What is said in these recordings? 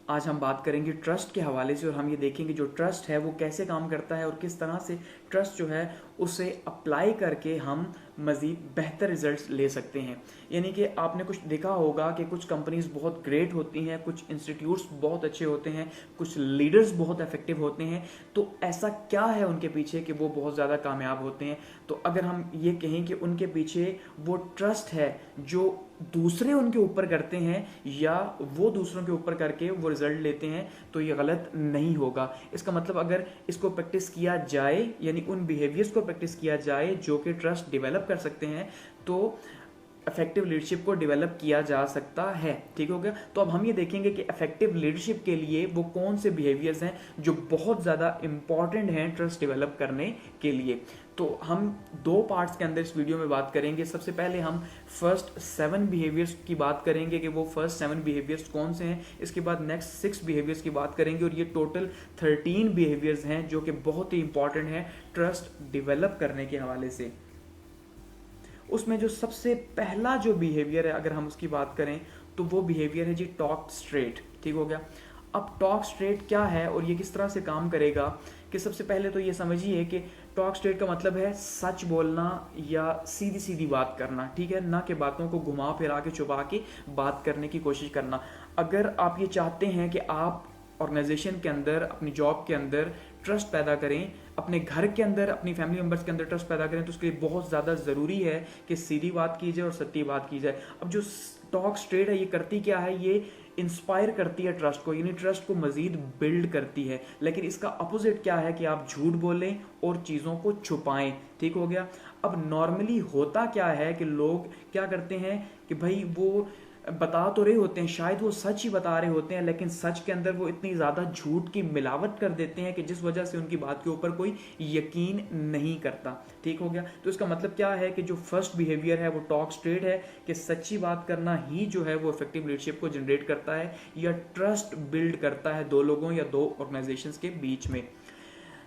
आज हम बात करेंगे ट्रस्ट के हवाले से और हम ये देखेंगे जो ट्रस्ट है वो कैसे काम करता है और किस तरह से ट्रस्ट जो है उसे अप्लाई करके हम मज़ीद बेहतर रिजल्ट्स ले सकते हैं। यानी कि आपने कुछ देखा होगा कि कुछ कंपनीज बहुत ग्रेट होती हैं, कुछ इंस्टीट्यूट्स बहुत अच्छे होते हैं, कुछ लीडर्स बहुत इफेक्टिव होते हैं। तो ऐसा क्या है उनके पीछे कि वो बहुत ज़्यादा कामयाब होते हैं? तो अगर हम ये कहें कि उनके पीछे वो ट्रस्ट है जो दूसरे उनके ऊपर करते हैं या वो दूसरों के ऊपर करके वो रिजल्ट लेते हैं, तो ये गलत नहीं होगा। इसका मतलब अगर इसको प्रैक्टिस किया जाए, यानी उन बिहेवियर्स को प्रैक्टिस किया जाए जो कि ट्रस्ट डेवलप कर सकते हैं, तो इफेक्टिव लीडरशिप को डेवलप किया जा सकता है। ठीक हो गया। तो अब हम ये देखेंगे कि इफेक्टिव लीडरशिप के लिए वो कौन से बिहेवियर्स हैं जो बहुत ज़्यादा इंपॉर्टेंट हैं ट्रस्ट डेवलप करने के लिए। तो हम दो पार्ट्स के अंदर इस वीडियो में बात करेंगे। सबसे पहले हम फर्स्ट 7 बिहेवियर्स की बात करेंगे कि वो फर्स्ट 7 बिहेवियर्स कौन से हैं। इसके बाद नेक्स्ट 6 बिहेवियर्स की बात करेंगे और ये टोटल 13 बिहेवियर्स हैं जो कि बहुत ही इंपॉर्टेंट है ट्रस्ट डेवलप करने के हवाले से। उसमें जो सबसे पहला जो बिहेवियर है, अगर हम उसकी बात करें तो वो बिहेवियर है जी टॉक स्ट्रेट। ठीक हो गया। अब टॉक स्ट्रेट क्या है और ये किस तरह से काम करेगा कि सबसे पहले तो ये समझिए कि टॉक स्ट्रेट का मतलब है सच बोलना या सीधी सीधी बात करना। ठीक है, ना कि बातों को घुमा फिरा के छुपा के बात करने की कोशिश करना। अगर आप ये चाहते हैं कि आप ऑर्गेनाइजेशन के अंदर, अपनी जॉब के अंदर ट्रस्ट पैदा करें, अपने घर के अंदर, अपनी फैमिली मेंबर्स के अंदर ट्रस्ट पैदा करें, तो उसके लिए बहुत ज़्यादा ज़रूरी है कि सीधी बात की जाए और सच्ची बात की जाए। अब जो टॉक स्ट्रेट है ये करती क्या है, ये इंस्पायर करती है ट्रस्ट को, यानी ट्रस्ट को मजीद बिल्ड करती है। लेकिन इसका अपोजिट क्या है कि आप झूठ बोलें और चीज़ों को छुपाएं। ठीक हो गया। अब नॉर्मली होता क्या है कि लोग क्या करते हैं कि भाई वो बता तो रहे होते हैं, शायद वो सच ही बता रहे होते हैं, लेकिन सच के अंदर वो इतनी ज़्यादा झूठ की मिलावट कर देते हैं कि जिस वजह से उनकी बात के ऊपर कोई यकीन नहीं करता। ठीक हो गया। तो इसका मतलब क्या है कि जो फर्स्ट बिहेवियर है वो टॉक स्ट्रेट है कि सच्ची बात करना ही जो है वो इफेक्टिव लीडरशिप को जनरेट करता है या ट्रस्ट बिल्ड करता है दो लोगों या दो ऑर्गेनाइजेशंस के बीच में।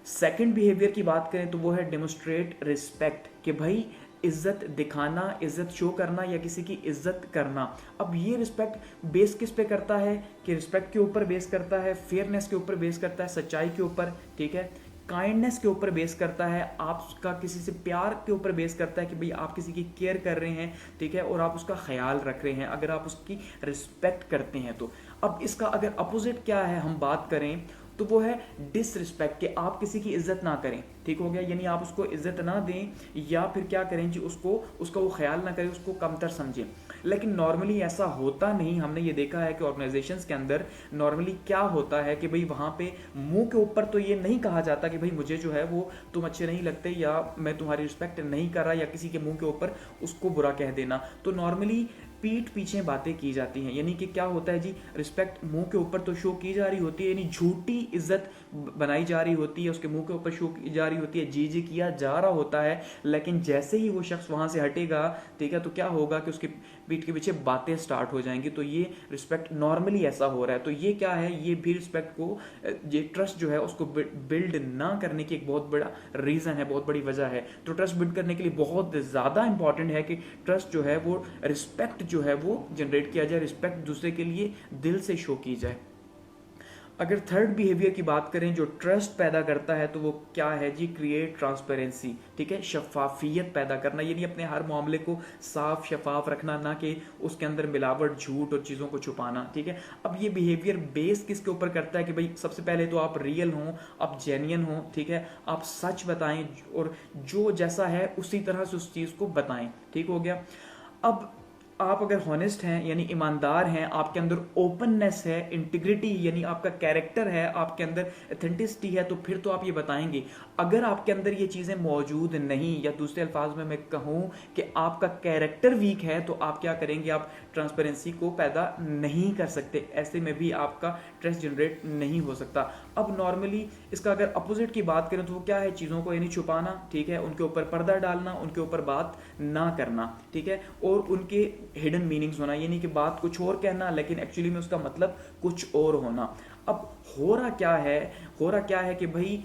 सेकंड बिहेवियर की बात करें तो वो है डेमोस्ट्रेट रिस्पेक्ट, कि भाई इज्जत दिखाना, इज्जत शो करना या किसी की इज्जत करना। अब ये रिस्पेक्ट बेस किस पे करता है कि रिस्पेक्ट के ऊपर बेस करता है, फेयरनेस के ऊपर बेस करता है, सच्चाई के ऊपर, ठीक है, काइंडनेस के ऊपर बेस करता है, आपका किसी से प्यार के ऊपर बेस करता है कि भाई आप किसी की केयर कर रहे हैं, ठीक है, और आप उसका ख्याल रख रहे हैं, अगर आप उसकी रिस्पेक्ट करते हैं तो। अब इसका अगर अपोजिट क्या है हम बात करें तो वो है डिसरिस्पेक्ट, कि आप किसी की इज्जत ना करें। ठीक हो गया। यानी आप उसको इज्जत ना दें या फिर क्या करें जी, उसका वो ख्याल ना करें, उसको कमतर समझें। लेकिन नॉर्मली ऐसा होता नहीं। हमने ये देखा है कि ऑर्गेनाइजेशंस के अंदर नॉर्मली क्या होता है कि भाई वहाँ पे मुंह के ऊपर तो ये नहीं कहा जाता कि भाई मुझे जो है वो तुम अच्छे नहीं लगते या मैं तुम्हारी रिस्पेक्ट नहीं कर रहा, या किसी के मुंह के ऊपर उसको बुरा कह देना। तो नॉर्मली पीठ पीछे बातें की जाती हैं। यानी कि क्या होता है जी, रिस्पेक्ट मुंह के ऊपर तो शो की जा रही होती है, यानी झूठी इज्जत बनाई जा रही होती है, उसके मुंह के ऊपर शो की जा रही होती है, जी जी किया जा रहा होता है। लेकिन जैसे ही वो शख्स वहां से हटेगा, ठीक है, तो क्या होगा कि उसके पीठ के पीछे बातें स्टार्ट हो जाएंगी। तो ये रिस्पेक्ट नॉर्मली ऐसा हो रहा है। तो ये क्या है, ये भी रिस्पेक्ट को, ये ट्रस्ट जो है उसको बिल्ड ना करने की एक बहुत बड़ा रीजन है, बहुत बड़ी वजह है। तो ट्रस्ट बिल्ड करने के लिए बहुत ज्यादा इंपॉर्टेंट है कि ट्रस्ट जो है वो रिस्पेक्ट जो है वो जनरेट किया जाए, रिस्पेक्ट दूसरे के लिए दिल से शो की जाए। अगर थर्ड बिहेवियर की बात करें जो ट्रस्ट पैदा करता है तो वो क्या है जी, क्रिएट ट्रांसपेरेंसी। ठीक है, शफाफियत पैदा करना, यानी अपने हर मामले को साफ शफाफ रखना, ना कि उसके अंदर मिलावट, झूठ और चीज़ों को छुपाना। ठीक है। अब ये बिहेवियर बेस किसके ऊपर करता है कि भाई सबसे पहले तो आप रियल हों, आप जेन्युइन हों, ठीक है, आप सच बताएं और जो जैसा है उसी तरह से उस चीज़ को बताएं। ठीक हो गया। अब आप अगर हॉनेस्ट हैं यानी ईमानदार हैं, आपके अंदर ओपननेस है, इंटीग्रिटी यानी आपका कैरेक्टर है, आपके अंदर एथेंटिसिटी है, तो फिर तो आप ये बताएंगे। अगर आपके अंदर ये चीज़ें मौजूद नहीं, या दूसरे अल्फाज में मैं कहूँ कि आपका कैरेक्टर वीक है, तो आप क्या करेंगे, आप ट्रांसपेरेंसी को पैदा नहीं कर सकते। ऐसे में भी आपका ट्रस्ट जनरेट नहीं हो सकता। अब नॉर्मली इसका अगर अपोजिट की बात करें तो वो क्या है, चीज़ों को यानी छुपाना, ठीक है, उनके ऊपर पर्दा डालना, उनके ऊपर बात ना करना, ठीक है, और उनके हिडन मीनिंग्स होना, यानी कि बात कुछ और कहना लेकिन एक्चुअली में उसका मतलब कुछ और होना। अब हो रहा क्या है कि भाई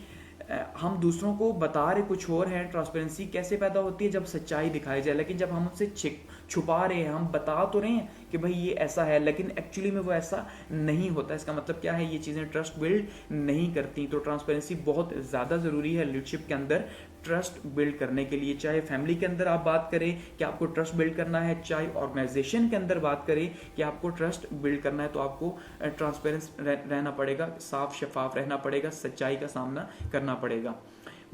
हम दूसरों को बता रहे कुछ और हैं। ट्रांसपेरेंसी कैसे पैदा होती है, जब सच्चाई दिखाई जाए, लेकिन जब हम उससे छुपा रहे हैं, हम बता तो रहे हैं कि भाई ये ऐसा है, लेकिन एक्चुअली में वो ऐसा नहीं होता। इसका मतलब क्या है, ये चीज़ें ट्रस्ट बिल्ड नहीं करती। तो ट्रांसपेरेंसी बहुत ज़्यादा ज़रूरी है लीडरशिप के अंदर ट्रस्ट बिल्ड करने के लिए। चाहे फैमिली के अंदर आप बात करें कि आपको ट्रस्ट बिल्ड करना है, चाहे ऑर्गेनाइजेशन के अंदर बात करें कि आपको ट्रस्ट बिल्ड करना है, तो आपको ट्रांसपेरेंस रहना पड़ेगा, साफ शफाफ रहना पड़ेगा, सच्चाई का सामना करना पड़ेगा।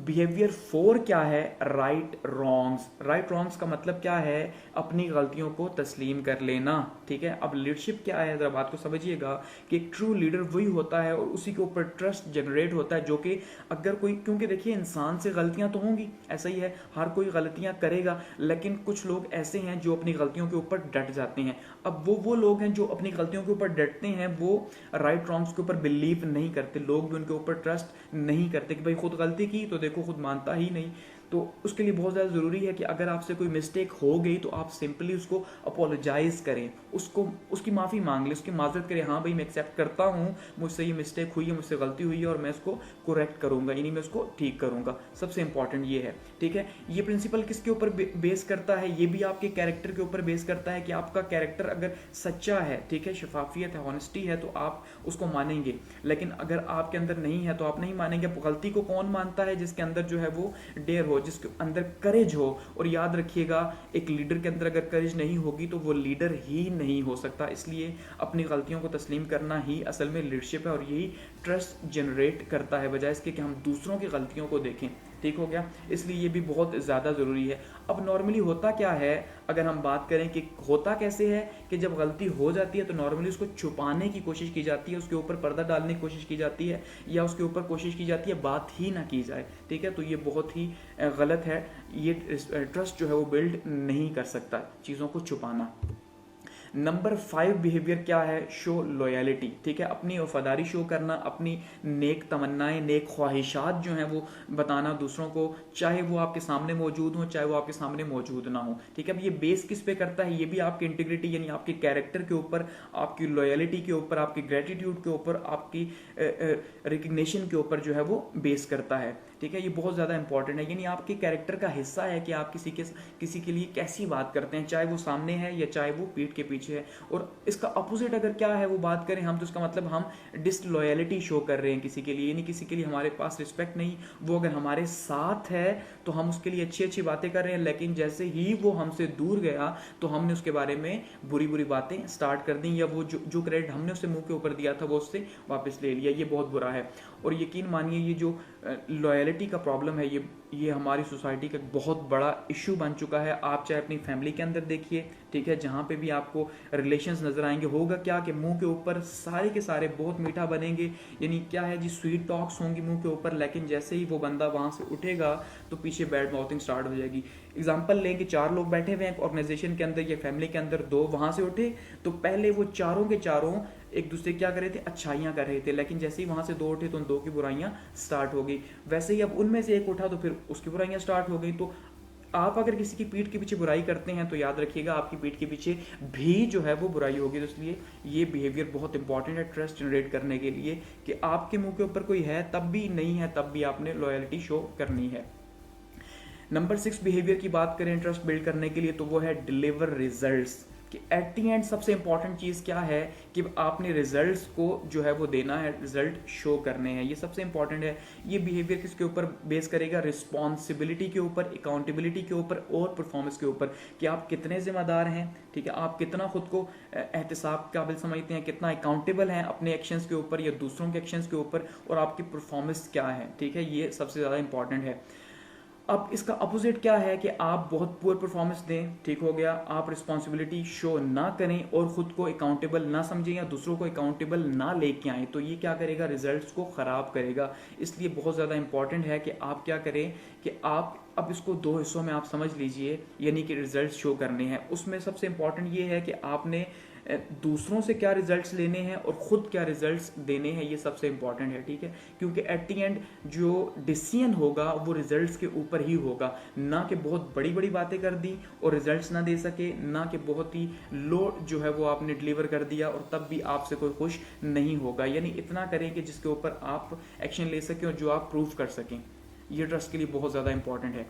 बिहेवियर 4 क्या है, राइट रॉन्ग्स। राइट रॉन्ग्स का मतलब क्या है, अपनी गलतियों को तस्लीम कर लेना। ठीक है, अब लीडरशिप क्या है, जरा बात को समझिएगा कि एक ट्रू लीडर वही होता है और उसी के ऊपर ट्रस्ट जनरेट होता है जो कि अगर कोई, क्योंकि देखिए इंसान से गलतियां तो होंगी, ऐसा ही है, हर कोई गलतियां करेगा, लेकिन कुछ लोग ऐसे हैं जो अपनी गलतियों के ऊपर डट जाते हैं। अब वो लोग हैं जो अपनी गलतियों के ऊपर डटते हैं, वो राइट रॉन्ग्स के ऊपर बिलीव नहीं करते, लोग भी उनके ऊपर ट्रस्ट नहीं करते कि भाई खुद गलती की तो देखो खुद मानता ही नहीं। तो उसके लिए बहुत ज़्यादा ज़रूरी है कि अगर आपसे कोई मिस्टेक हो गई तो आप सिंपली उसको अपोलोजाइज़ करें, उसकी माफ़ी मांग लें, उसकी माजरत करें, हाँ भाई मैं एक्सेप्ट करता हूँ, मुझसे ये मिस्टेक हुई है, मुझसे गलती हुई है और मैं इसको करेक्ट करूँगा, यानी मैं उसको ठीक करूँगा। सबसे इंपॉर्टेंट ये है। ठीक है, ये प्रिंसिपल किसके ऊपर बेस करता है, ये भी आपके कैरेक्टर के ऊपर बेस करता है कि आपका कैरेक्टर अगर सच्चा है, ठीक है, शफाफियत है, ऑनेस्टी है, तो आप उसको मानेंगे। लेकिन अगर आपके अंदर नहीं है तो आप नहीं मानेंगे। गलती को कौन मानता है, जिसके अंदर जो है वो डेयर हो, जिसके अंदर करेज हो। और याद रखिएगा, एक लीडर के अंदर अगर करेज नहीं होगी तो वो लीडर ही नहीं हो सकता। इसलिए अपनी गलतियों को तस्लीम करना ही असल में लीडरशिप है और यही ट्रस्ट जनरेट करता है, बजाय इसके कि हम दूसरों की गलतियों को देखें। ठीक हो गया, इसलिए ये भी बहुत ज़्यादा ज़रूरी है। अब नॉर्मली होता क्या है, अगर हम बात करें कि होता कैसे है, कि जब गलती हो जाती है तो नॉर्मली उसको छुपाने की कोशिश की जाती है, उसके ऊपर पर्दा डालने की कोशिश की जाती है, या उसके ऊपर कोशिश की जाती है बात ही ना की जाए। ठीक है, तो ये बहुत ही गलत है। ये ट्रस्ट जो है वो बिल्ड नहीं कर सकता, चीज़ों को छुपाना। नंबर 5 बिहेवियर क्या है, शो लॉयलिटी। ठीक है, अपनी वफादारी शो करना, अपनी नेक तमन्नाएं, नेक ख्वाहिशात जो हैं वो बताना दूसरों को, चाहे वो आपके सामने मौजूद हो, चाहे वो आपके सामने मौजूद ना हो। ठीक है, अब ये बेस किस पे करता है, ये भी आपकी इंटीग्रिटी यानी आपके कैरेक्टर के ऊपर, आपकी लॉयलिटी के ऊपर, आपकी ग्रेटिट्यूड के ऊपर, आपकी रिकग्निशन के ऊपर जो है वो बेस करता है। ठीक है, ये बहुत ज़्यादा इंपॉर्टेंट है, यानी आपके कैरेक्टर का हिस्सा है कि आप किसी के लिए कैसी बात करते हैं, चाहे वो सामने है या चाहे वो पीठ के पीछे है। और इसका अपोजिट अगर क्या है वो बात करें हम, तो इसका मतलब हम डिसलॉयलिटी शो कर रहे हैं किसी के लिए, यानी किसी के लिए हमारे पास रिस्पेक्ट नहीं। वो अगर हमारे साथ है तो हम उसके लिए अच्छी अच्छी बातें कर रहे हैं, लेकिन जैसे ही वो हमसे दूर गया तो हमने उसके बारे में बुरी बुरी बातें स्टार्ट कर दी, या वो जो क्रेडिट हमने उससे मुंह के ऊपर दिया था वो उससे वापस ले लिया। ये बहुत बुरा है। और यकीन मानिए, ये जो लॉयलिटी का प्रॉब्लम है, ये हमारी सोसाइटी का बहुत बड़ा इशू बन चुका है। आप चाहे अपनी फैमिली के अंदर देखिए, ठीक है, जहाँ पे भी आपको रिलेशंस नजर आएंगे, होगा क्या कि मुंह के ऊपर सारे के सारे बहुत मीठा बनेंगे, यानी क्या है जी, स्वीट टॉक्स होंगी मुंह के ऊपर, लेकिन जैसे ही वो बंदा वहाँ से उठेगा तो पीछे बैड माउथिंग स्टार्ट हो जाएगी। एग्जाम्पल लें कि 4 लोग बैठे हुए हैं ऑर्गेनाइजेशन के अंदर या फैमिली के अंदर, 2 वहाँ से उठे तो पहले वो चारों के चारों एक दूसरे क्या कर रहे थे, अच्छाइयाँ कर रहे थे, लेकिन जैसे ही वहाँ से 2 उठे तो उन 2 की बुराइयाँ स्टार्ट हो गई। वैसे ही अब उनमें से एक उठा तो फिर उसकी बुराइयाँ स्टार्ट हो गई। तो आप अगर किसी की पीठ के पीछे बुराई करते हैं तो याद रखिएगा आपकी पीठ के पीछे भी जो है वो बुराई होगी। तो इसलिए ये बिहेवियर बहुत इंपॉर्टेंट है ट्रस्ट जनरेट करने के लिए, कि आपके मुंह के ऊपर कोई है तब भी, नहीं है तब भी आपने लॉयल्टी शो करनी है। नंबर 6 बिहेवियर की बात करें ट्रस्ट बिल्ड करने के लिए, तो वो है डिलीवर रिजल्ट्स। कि एट दी एंड सबसे इंपॉर्टेंट चीज़ क्या है कि आपने रिजल्ट्स को जो है वो देना है, रिजल्ट शो करने हैं, ये सबसे इंपॉर्टेंट है। ये बिहेवियर किसके ऊपर बेस करेगा, रिस्पॉन्सिबिलिटी के ऊपर, अकाउंटेबिलिटी के ऊपर और परफॉर्मेंस के ऊपर, कि आप कितने जिम्मेदार हैं। ठीक है, आप कितना खुद को एहतिसाब काबिल समझते हैं, कितना अकाउंटेबल हैं अपने एक्शंस के ऊपर या दूसरों के एक्शंस के ऊपर, और आपकी परफॉर्मेंस क्या है। ठीक है, ये सबसे ज़्यादा इंपॉर्टेंट है। अब इसका अपोजिट क्या है कि आप बहुत पुअर परफॉर्मेंस दें, ठीक हो गया, आप रिस्पॉन्सिबिलिटी शो ना करें और खुद को अकाउंटेबल ना समझें या दूसरों को अकाउंटेबल ना लेके आएँ, तो ये क्या करेगा, रिजल्ट्स को ख़राब करेगा। इसलिए बहुत ज़्यादा इंपॉर्टेंट है कि आप क्या करें कि आप अब इसको 2 हिस्सों में आप समझ लीजिए, यानी कि रिजल्ट्स शो करने हैं। उसमें सबसे इंपॉर्टेंट ये है कि आपने दूसरों से क्या रिजल्ट्स लेने हैं और ख़ुद क्या रिजल्ट्स देने हैं, ये सबसे इंपॉर्टेंट है। ठीक है, क्योंकि एट दी एंड जो डिसीजन होगा वो रिजल्ट्स के ऊपर ही होगा, ना कि बहुत बड़ी बड़ी बातें कर दी और रिजल्ट्स ना दे सके, ना कि बहुत ही लो जो है वो आपने डिलीवर कर दिया और तब भी आपसे कोई खुश नहीं होगा। यानी इतना करें कि जिसके ऊपर आप एक्शन ले सकें और जो आप प्रूव कर सकें। ये ट्रस्ट के लिए बहुत ज़्यादा इंपॉर्टेंट है।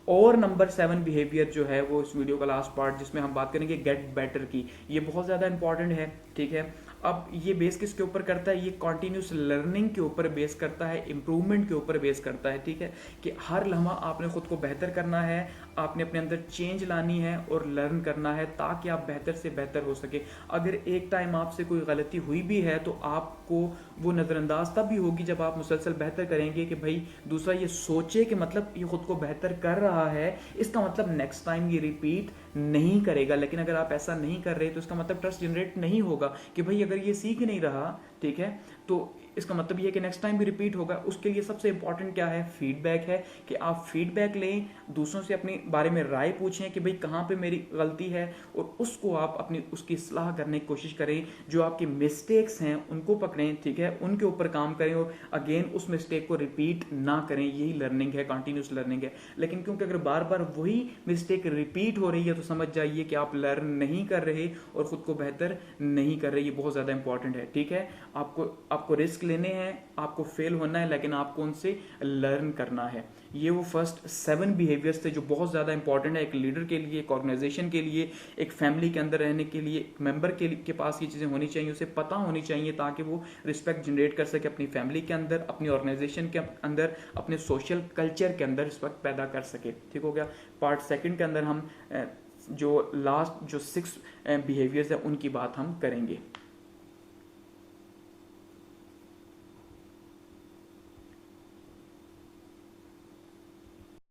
और नंबर 7 बिहेवियर जो है वो इस वीडियो का लास्ट पार्ट जिसमें हम बात करेंगे गेट बेटर की, ये बहुत ज़्यादा इंपॉर्टेंट है, ठीक है। अब ये बेस किसके ऊपर करता है, ये कॉन्टिन्यूस लर्निंग के ऊपर बेस करता है, इंप्रूवमेंट के ऊपर बेस करता है, ठीक है, कि हर लम्हा आपने खुद को बेहतर करना है, आपने अपने अंदर चेंज लानी है और लर्न करना है ताकि आप बेहतर से बेहतर हो सके। अगर एक टाइम आपसे कोई गलती हुई भी है तो आपको वो नज़रअंदाज तब भी होगी जब आप मुसलसल बेहतर करेंगे कि भाई दूसरा ये सोचे कि मतलब ये खुद को बेहतर कर रहा है, इसका मतलब नेक्स्ट टाइम ये रिपीट नहीं करेगा। लेकिन अगर आप ऐसा नहीं कर रहे तो इसका मतलब ट्रस्ट जनरेट नहीं होगा कि भाई अगर ये सीख नहीं रहा, ठीक है, तो इसका मतलब ये है कि नेक्स्ट टाइम भी रिपीट होगा। उसके लिए सबसे इंपॉर्टेंट क्या है, फीडबैक है, कि आप फीडबैक लें, दूसरों से अपने बारे में राय पूछें कि भाई कहाँ पे मेरी गलती है और उसको आप अपनी उसकी सलाह करने की कोशिश करें। जो आपकी मिस्टेक्स हैं उनको पकड़ें, ठीक है, उनके ऊपर काम करें और अगेन उस मिस्टेक को रिपीट ना करें। यही लर्निंग है, कंटिन्यूस लर्निंग है। लेकिन क्योंकि अगर बार बार वही मिस्टेक रिपीट हो रही है तो समझ जाइए कि आप लर्न नहीं कर रहे और खुद को बेहतर नहीं कर रहे। ये बहुत ज़्यादा इंपॉर्टेंट है, ठीक है। आपको रिस्क लेने हैं, आपको फेल होना है, लेकिन आपको उनसे लर्न करना है। ये वो फर्स्ट 7 बिहेवियर्स थे जो बहुत ज़्यादा इंपॉर्टेंट है एक लीडर के लिए, एक ऑर्गेनाइजेशन के लिए, एक फैमिली के अंदर रहने के लिए। एक मेंबर के पास ये चीज़ें होनी चाहिए, उसे पता होनी चाहिए ताकि वो रिस्पेक्ट जनरेट कर सके अपनी फैमिली के अंदर, अपनी ऑर्गेनाइजेशन के अंदर, अपने सोशल कल्चर के अंदर रिस्पेक्ट पैदा कर सके। ठीक हो गया। पार्ट 2 के अंदर हम जो लास्ट जो 6 बिहेवियर्स है उनकी बात हम करेंगे।